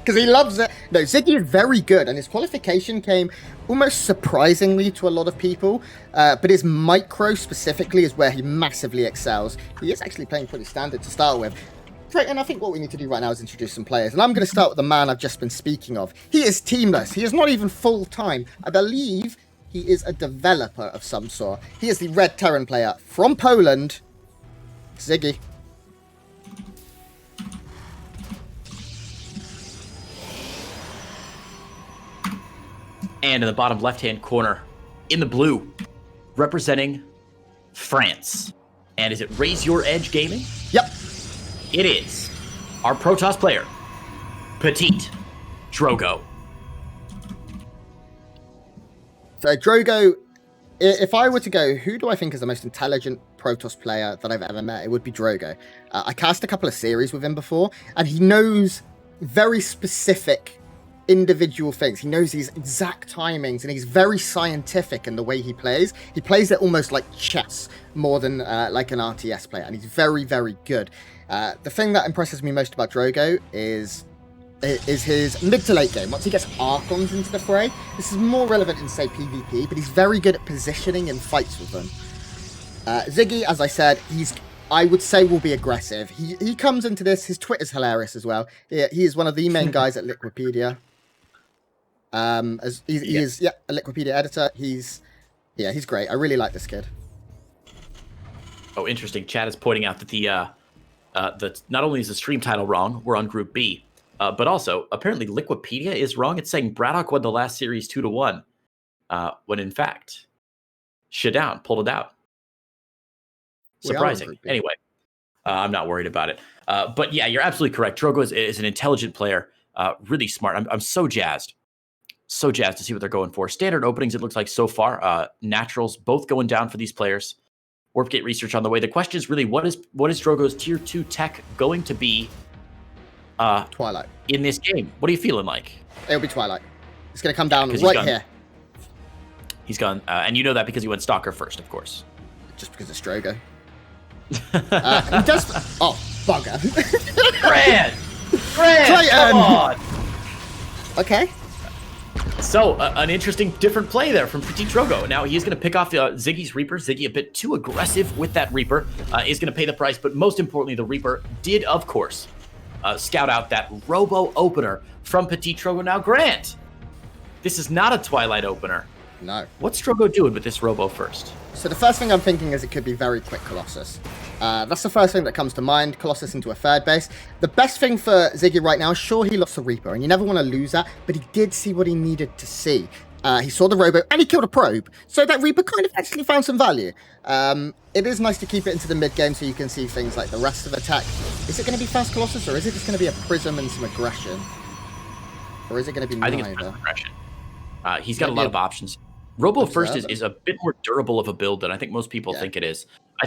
because he loves it. No, Ziggy is very good, and his qualification came almost surprisingly to a lot of people, but his micro specifically is where he massively excels. He is actually playing pretty standard to start with. Right, and I think what we need to do right now is introduce some players, and I'm going to start with the man I've just been speaking of. He is teamless. He is not even full-time. I believe he is a developer of some sort. He is the Red Terran player from Poland, Ziggy. And in the bottom left-hand corner, in the blue, representing France. And is it Raise Your Edge Gaming? Yep. It is our Protoss player, PtitDrogo. So Drogo, if I were to go, who do I think is the most intelligent Protoss player that I've ever met? It would be Drogo. I cast a couple of series with him before, and he knows very specific individual things. He knows these exact timings, and he's very scientific in the way he plays. He plays it almost like chess more than like an RTS player, and he's very, very good. The thing that impresses me most about Drogo is his mid to late game. Once he gets Archons into the fray, this is more relevant in, say, PvP, but he's very good at positioning in fights with them. Ziggy, as I said, I would say will be aggressive. He comes into this, his Twitter's hilarious as well. He is one of the main guys at Liquipedia. He is a Liquipedia editor. He's great. I really like this kid. Oh, interesting. Chad is pointing out that the not only is the stream title wrong, we're on Group B, but also apparently Liquipedia is wrong. It's saying Braddock won the last series 2-1, when in fact Shadown pulled it out. Surprising. Anyway, I'm not worried about it. But yeah, you're absolutely correct. Drogo is an intelligent player, really smart. I'm so jazzed. So jazzed to see what they're going for. Standard openings, it looks like so far. Naturals, both going down for these players. Warpgate research on the way. The question is really, what is Drogo's tier 2 tech going to be Twilight. In this game? What are you feeling like? It'll be Twilight. It's going to come down right here. He's gone. And you know that because he went Stalker first, of course. Just because it's Drogo. He does... Oh, bugger. Grant, come on! Okay. So, an interesting, different play there from PtitDrogo. Now, he's going to pick off Ziggy's Reaper. Ziggy, a bit too aggressive with that Reaper, is going to pay the price. But most importantly, the Reaper did, of course, scout out that Robo opener from PtitDrogo. Now, Grant, this is not a Twilight opener. No. What's Drogo doing with this Robo first? So the first thing I'm thinking is it could be very quick Colossus. That's the first thing that comes to mind, Colossus into a third base. The best thing for Ziggy right now, sure, he lost the Reaper, and you never want to lose that, but he did see what he needed to see. He saw the Robo, and he killed a probe, so that Reaper kind of actually found some value. It is nice to keep it into the mid-game so you can see things like the rest of the attack. Is it going to be fast Colossus, or is it just going to be a Prism and some aggression? Or is it going to be neither? I think it's Prism aggression. He's got a lot of options. Robo first is a bit more durable of a build than I think most people think it is.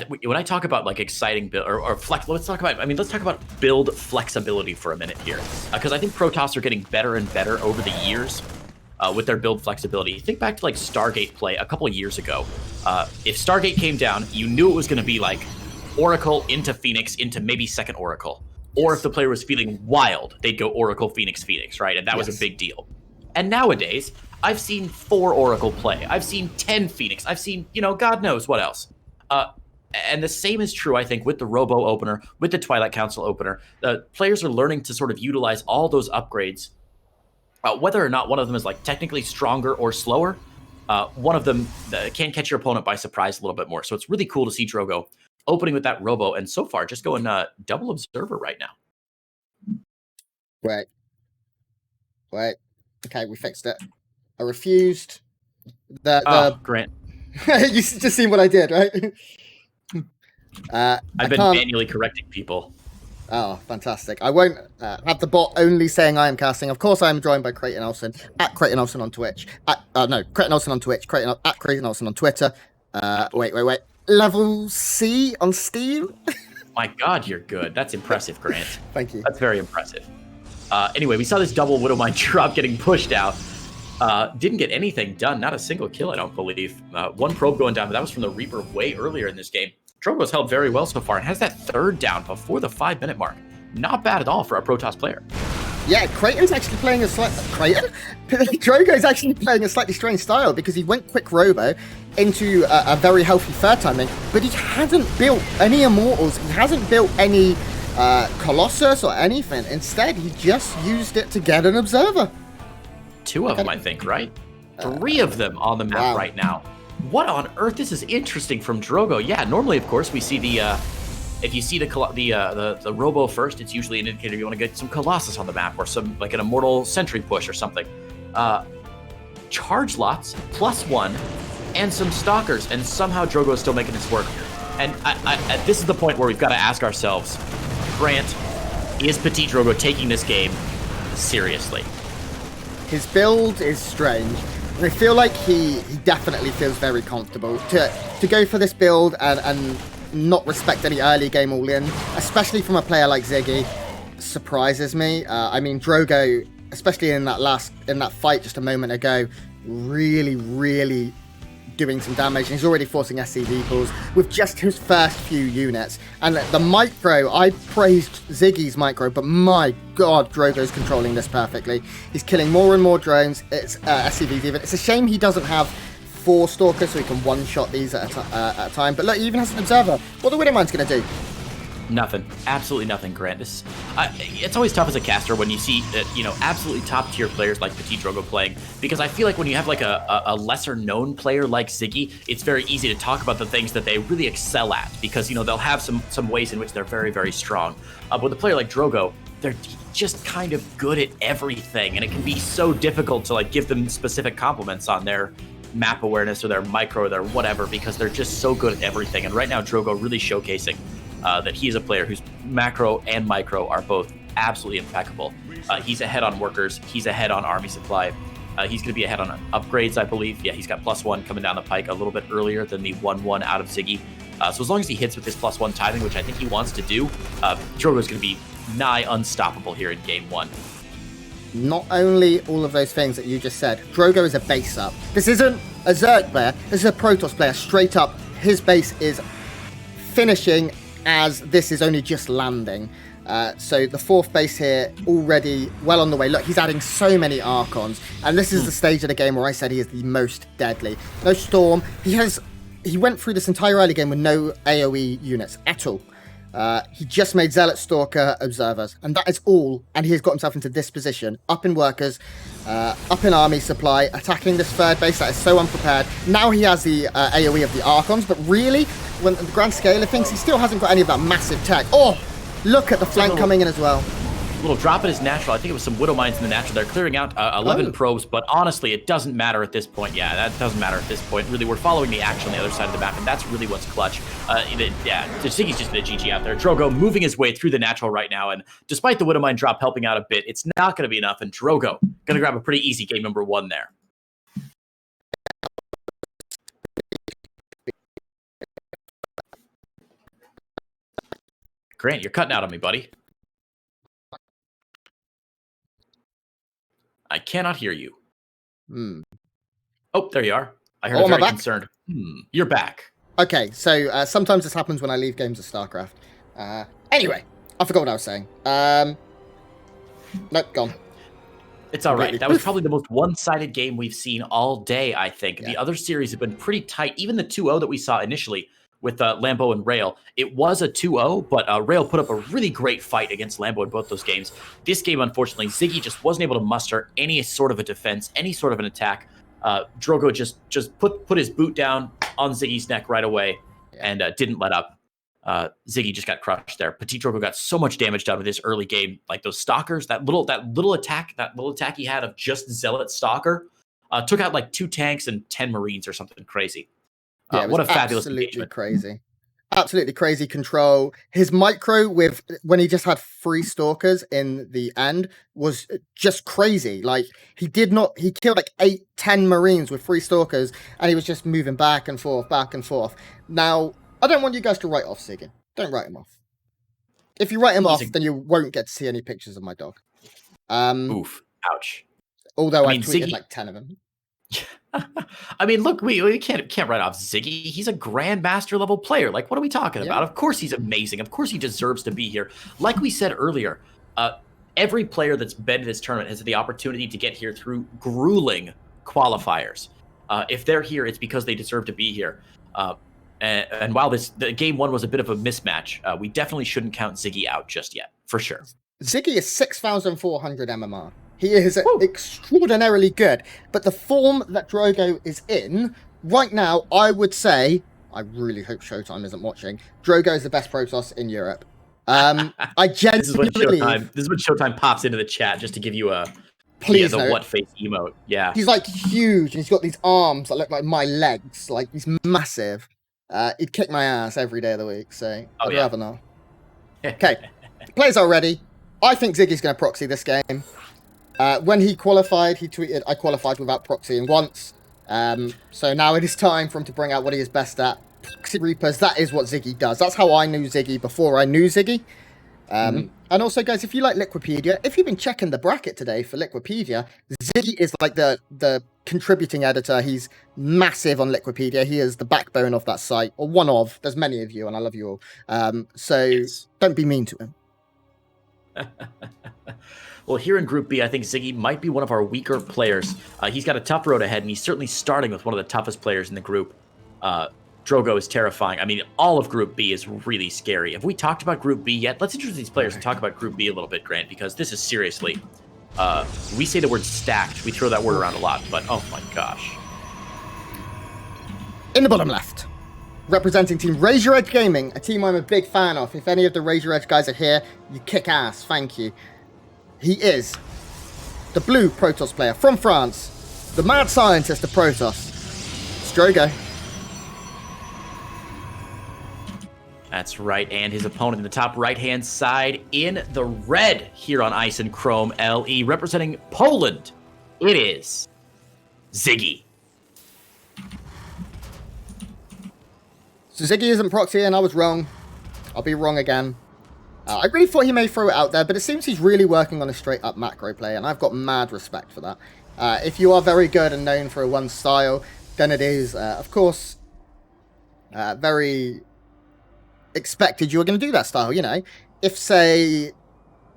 When I talk about like exciting build or flex, let's talk about build flexibility for a minute here, because I think Protoss are getting better and better over the years with their build flexibility. Think back to like Stargate play a couple of years ago. If Stargate came down, you knew it was going to be like Oracle into Phoenix into maybe second Oracle, or if the player was feeling wild, they'd go Oracle Phoenix, right? And that was a big deal. And nowadays, I've seen 4 Oracle play. I've seen 10 Phoenix. I've seen, God knows what else. And the same is true, I think, with the Robo opener, with the Twilight Council opener. The players are learning to sort of utilize all those upgrades. Whether or not one of them is like technically stronger or slower, one of them can catch your opponent by surprise a little bit more. So it's really cool to see Drogo opening with that Robo, and so far just going double Observer right now. Wait. Okay, we fixed it. I refused. Grant. You just seen what I did, right? I've been manually correcting people. Oh, fantastic. I won't have the bot only saying I am casting. Of course, I am joined by Creighton Elson, at Creighton Elson on Twitch. Creighton Elson on Twitch, at Creighton Elson on Twitter. Wait. Level C on Steam? My God, you're good. That's impressive, Grant. Thank you. That's very impressive. Anyway, we saw this double Widowmine drop getting pushed out. Didn't get anything done. Not a single kill, I don't believe. One probe going down, but that was from the Reaper way earlier in this game. Drogo's held very well so far and has that third down before the 5-minute mark. Not bad at all for a Protoss player. Yeah, Creighton's actually playing a Drogo's actually playing a slightly strange style because he went quick robo into a very healthy third timing, but he hasn't built any Immortals, he hasn't built any Colossus or anything. Instead, he just used it to get an Observer. 2 of them, I think, right? 3 of them on the map right now. What on earth? This is interesting from Drogo. Yeah, normally, of course, we see the if you see the Robo first, it's usually an indicator you want to get some Colossus on the map or some like an Immortal Sentry push or something. Charge lots, +1, and some Stalkers, and somehow Drogo is still making this work. And this is the point where we've got to ask ourselves, Grant, is PtitDrogo taking this game seriously? His build is strange. I feel like he definitely feels very comfortable to go for this build and not respect any early game all-in, especially from a player like Ziggy, surprises me. I mean, Drogo, especially in that fight just a moment ago, really doing some damage, and he's already forcing SC vehicles with just his first few units. And the micro, I praised Ziggy's micro, but my god, Drogo's controlling this perfectly. He's killing more and more drones. It's SCVs even. It's a shame he doesn't have 4 Stalkers so he can one-shot these at a time. But look, he even has an Observer. What the Widowmine's going to do? Nothing. Absolutely nothing, Grant. It's always tough as a caster when you see absolutely top-tier players like PtitDrogo playing, because I feel like when you have like a lesser-known player like Ziggy, it's very easy to talk about the things that they really excel at, because they'll have some ways in which they're very strong. But with a player like Drogo, they're just kind of good at everything, and it can be so difficult to like give them specific compliments on their map awareness or their micro or their whatever, because they're just so good at everything. And right now, Drogo really showcasing that he is a player whose macro and micro are both absolutely impeccable. He's ahead on workers. He's ahead on army supply. He's going to be ahead on upgrades, I believe. Yeah, he's got +1 coming down the pike a little bit earlier than the 1-1 out of Ziggy. So as long as he hits with this +1 timing, which I think he wants to do, Drogo's going to be nigh unstoppable here in game 1. Not only all of those things that you just said, Drogo is a base up. This isn't a Zerg player. This is a Protoss player. Straight up, his base is finishing as this is only just landing. So the 4th base here already well on the way. Look, he's adding so many Archons, and this is the stage of the game where I said he is the most deadly. No Storm. He went through this entire early game with no AoE units at all. He just made Zealot, Stalker, Observers, and that is all. And he has got himself into this position, up in workers, up in army supply, attacking this 3rd base that is so unprepared. Now he has the AoE of the Archons, but really, when the grand scale of things, he still hasn't got any of that massive tech. Oh, look at the flank coming in as well. Little drop in his natural. I think it was some Widowmines in the natural. They're clearing out 11 probes, but honestly, it doesn't matter at this point. Yeah, that doesn't matter at this point. Really, we're following the action on the other side of the map, and that's really what's clutch. Ziggy's just a GG out there. Drogo moving his way through the natural right now, and despite the Widowmine drop helping out a bit, it's not going to be enough, and Drogo going to grab a pretty easy game number 1 there. Grant, you're cutting out on me, buddy. I cannot hear you. Oh, there you are. I heard a very concerned. You're back. Okay, so sometimes this happens when I leave games of StarCraft. Anyway, I forgot what I was saying. Nope, gone. It's all right. That was probably the most one-sided game we've seen all day, I think. Yeah. The other series have been pretty tight. Even the 2-0 that we saw initially with Lambo and Rail, it was a 2-0, but Rail put up a really great fight against Lambo in both those games. This game, unfortunately, Ziggy just wasn't able to muster any sort of a defense, any sort of an attack. Drogo just put his boot down on Ziggy's neck right away and didn't let up. Ziggy just got crushed there. PtitDrogo got so much damage done with this early game. Like those Stalkers, that little attack he had of just Zealot Stalker took out like 2 tanks and 10 Marines or something crazy. What a fabulous engagement. Absolutely crazy control. His micro when he just had 3 Stalkers in the end was just crazy. Like he killed like 8-10 Marines with 3 Stalkers, and he was just moving back and forth. Now, I don't want you guys to write off Ziggy. Don't write him off. If you write him off, then you won't get to see any pictures of my dog. Oof. Ouch. Although I tweeted like 10 of them. I mean, look, we can't write off Ziggy. He's a grandmaster level player. Like, what are we talking about? Of course he's amazing. Of course he deserves to be here. Like we said earlier, every player that's been to this tournament has had the opportunity to get here through grueling qualifiers. If they're here, it's because they deserve to be here. And while the game one was a bit of a mismatch, we definitely shouldn't count Ziggy out just yet, for sure. Ziggy is 6,400 MMR. He is extraordinarily good. But the form that Drogo is in, right now, I would say, I really hope Showtime isn't watching, Drogo is the best Protoss in Europe. I genuinely believe... This is when Showtime pops into the chat just to give you a... Please the what face emote. Yeah. He's like huge, and he's got these arms that look like my legs. Like, he's massive. He'd kick my ass every day of the week, so I'd rather not. Okay, players are ready. I think Ziggy's going to proxy this game. When he qualified, he tweeted, "I qualified without proxying once." So now it is time for him to bring out what he is best at. Proxy Reapers, that is what Ziggy does. That's how I knew Ziggy before I knew Ziggy. And also, guys, if you like Liquipedia, if you've been checking the bracket today for Liquipedia, Ziggy is like the contributing editor. He's massive on Liquipedia. He is the backbone of that site, or one of. There's many of you, and I love you all. So don't be mean to him. Well, here in Group B, I think Ziggy might be one of our weaker players. He's got a tough road ahead, and he's certainly starting with one of the toughest players in the group. Drogo is terrifying. I mean, all of Group B is really scary. Have we talked about Group B yet? Let's introduce these players and talk about Group B a little bit, Grant, because this is seriously... we say the word stacked. We throw that word around a lot, but oh my gosh. In the bottom left, representing Team Raise Your Edge Gaming, a team I'm a big fan of. If any of the Raise Your Edge guys are here, you kick ass. Thank you. He is the blue Protoss player from France, the mad scientist of Protoss, Drogo. That's right, and his opponent in the top right-hand side in the red here on Ice and Chrome LE, representing Poland, it is Ziggy. So Ziggy isn't proxy, and I was wrong. I'll be wrong again. I really thought he may throw it out there, but it seems he's really working on a straight-up macro play, and I've got mad respect for that. If you are very good and known for one style, then it is, of course, very expected you were going to do that style, you know. If, say,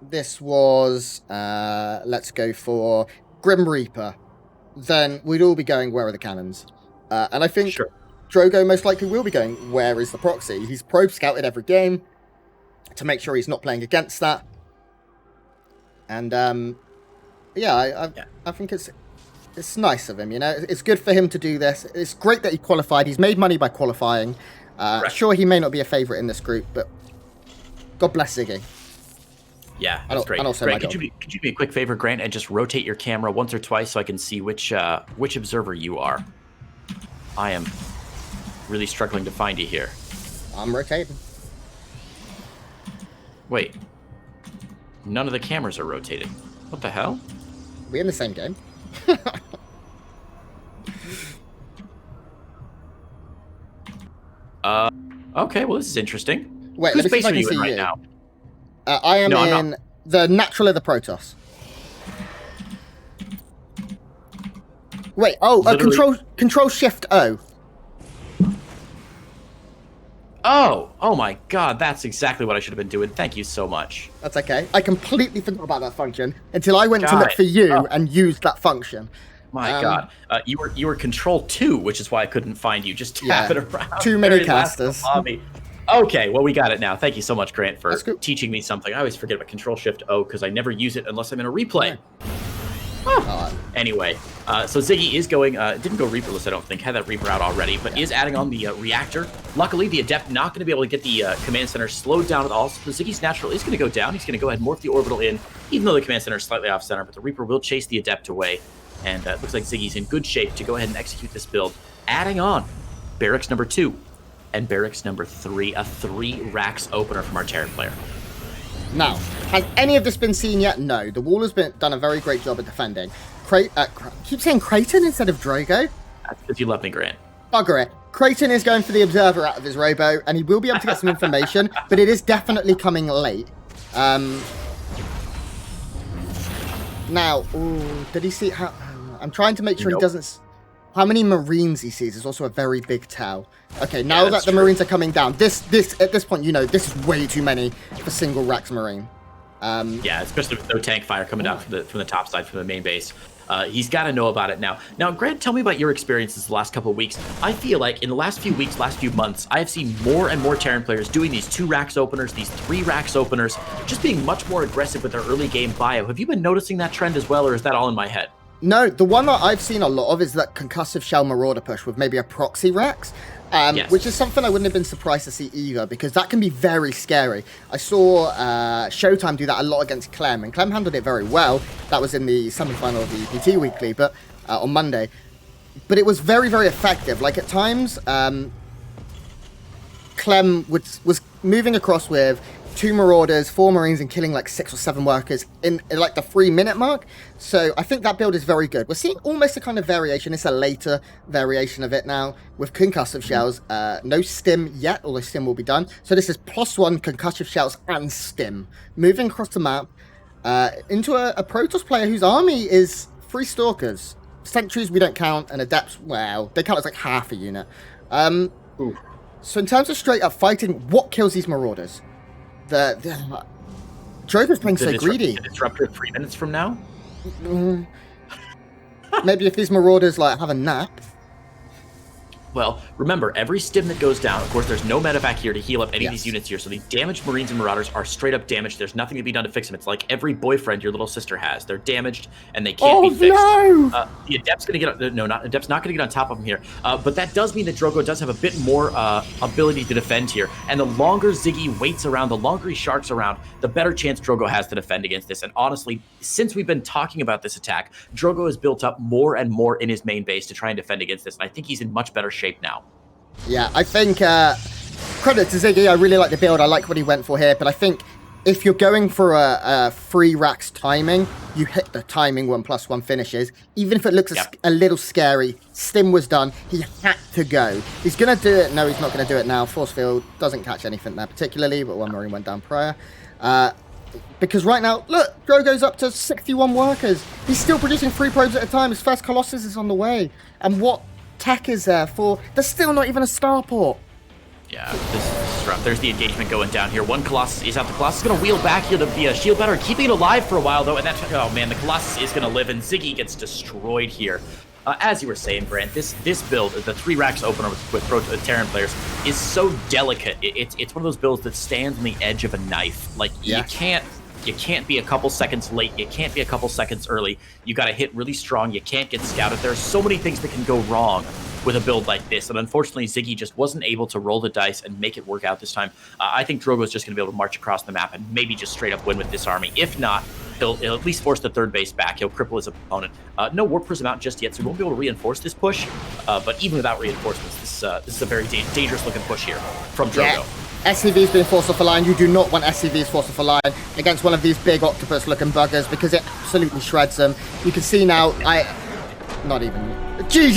this was, let's go for Grim Reaper, then we'd all be going, where are the cannons? And I think Drogo most likely will be going, where is the proxy? He's probe scouted every game to make sure he's not playing against that. And, I think it's nice of him, you know. It's good for him to do this. It's great that he qualified. He's made money by qualifying. Sure, he may not be a favourite in this group, but God bless Ziggy. Yeah, that's great. Grant, could you do me a quick favor, Grant, and just rotate your camera once or twice so I can see which observer you are? I am really struggling to find you here. I'm rotating. Wait. None of the cameras are rotated. What the hell? We're in the same game. Okay, well, this is interesting. Wait, whose let me base see if I are can you see in right you. now? I am in the natural of the Protoss. Wait, control shift O. Oh my god, that's exactly what I should have been doing. Thank you so much. That's okay. I completely forgot about that function until I went to look for you and used that function. My god. You were control 2, which is why I couldn't find you. Just tap it around. Too many casters. Okay, well, we got it now. Thank you so much, Grant, for teaching me something. I always forget about control shift O because I never use it unless I'm in a replay. Anyway, so Ziggy is going, didn't go Reaperless, I don't think, had that Reaper out already, but is adding on the Reactor. Luckily, the Adept not going to be able to get the Command Center slowed down at all, so Ziggy's Natural is going to go down. He's going to go ahead and morph the Orbital in, even though the Command Center is slightly off center, but the Reaper will chase the Adept away, and it looks like Ziggy's in good shape to go ahead and execute this build, adding on Barracks number 2 and Barracks number 3, a 3 racks opener from our Terran player. Now, has any of this been seen yet? No. The wall has done a very great job at defending. Keep saying Creighton instead of Drogo? That's because you love me, Grant. Bugger it. Creighton is going for the Observer out of his robo, and he will be able to get some information, but it is definitely coming late. Now, did he see how... I'm trying to make sure he doesn't... How many Marines he sees is also a very big tell. Okay, now that the Marines are coming down, this at this point, you know, this is way too many for single Rax Marine. Yeah, especially with no tank fire coming down from the top side, from the main base. He's got to know about it now. Now, Grant, tell me about your experiences the last couple of weeks. I feel like in the last few weeks, last few months, I have seen more and more Terran players doing these 2 racks openers, these 3 racks openers, just being much more aggressive with their early game bio. Have you been noticing that trend as well, or is that all in my head? No, the one that I've seen a lot of is that concussive shell marauder push with maybe a proxy racks. Yes. Which is something I wouldn't have been surprised to see either, because that can be very scary. I saw Showtime do that a lot against Clem, and Clem handled it very well. That was in the semi-final of the PT Weekly, but on Monday. But it was very, very effective. Like, at times, Clem was moving across with 2 Marauders, 4 Marines, and killing like 6 or 7 workers in like the 3-minute mark. So I think that build is very good. We're seeing almost a kind of variation. It's a later variation of it now with concussive shells. No stim yet, although stim will be done. So this is +1 concussive shells and stim. Moving across the map into a Protoss player whose army is 3 Stalkers. Sentries we don't count, and Adepts, well, they count as like half a unit. So in terms of straight up fighting, what kills these Marauders? Drogo's playing so greedy. The disruptor 3 minutes from now? Maybe if these Marauders like have a nap. Well, remember, every stim that goes down, of course, there's no medevac here to heal up any of these units here, so these damaged Marines and Marauders are straight up damaged. There's nothing to be done to fix them. It's like every boyfriend your little sister has. They're damaged, and they can't be fixed. No! The Adept's going to get... No, Adept's not going to get on top of them here. But that does mean that Drogo does have a bit more ability to defend here. And the longer Ziggy waits around, the longer he sharks around, the better chance Drogo has to defend against this. And honestly, since we've been talking about this attack, Drogo has built up more and more in his main base to try and defend against this. And I think he's in much better shape now. Yeah, I think credit to Ziggy. I really like the build. I like what he went for here. But I think if you're going for a 3 racks timing, you hit the timing 1+1 finishes. Even if it looks a little scary, stim was done. He had to go. He's going to do it. No, he's not going to do it now. Force field doesn't catch anything there particularly, but 1 Marine went down prior. Because right now, look, Drogo's up to 61 workers. He's still producing 3 probes at a time. His first Colossus is on the way. And what tech is there for? There's still not even a starport. Yeah, this is rough. There's the engagement going down here. 1 Colossus is out. The Colossus is going to wheel back here via shield battery, keeping it alive for a while, though. And that's, oh man, the Colossus is going to live, and Ziggy gets destroyed here. As you were saying, Brent, this build, the 3 racks opener with Terran players, is so delicate. It's one of those builds that stands on the edge of a knife. Like, you can't be a couple seconds late. You can't be a couple seconds early. You got to hit really strong. You can't get scouted. There are so many things that can go wrong with a build like this, and unfortunately, Ziggy just wasn't able to roll the dice and make it work out this time. I think Drogo is just going to be able to march across the map and maybe just straight up win with this army. If not, he'll at least force the 3rd base back. He'll cripple his opponent. No Warp Prism out just yet, so he won't be able to reinforce this push. But even without reinforcements, this is a very dangerous looking push here from Drogo. Yeah. SCV's being forced off the line. You do not want SCVs forced off the line against one of these big octopus-looking buggers because it absolutely shreds them. You can see now, not even... GG!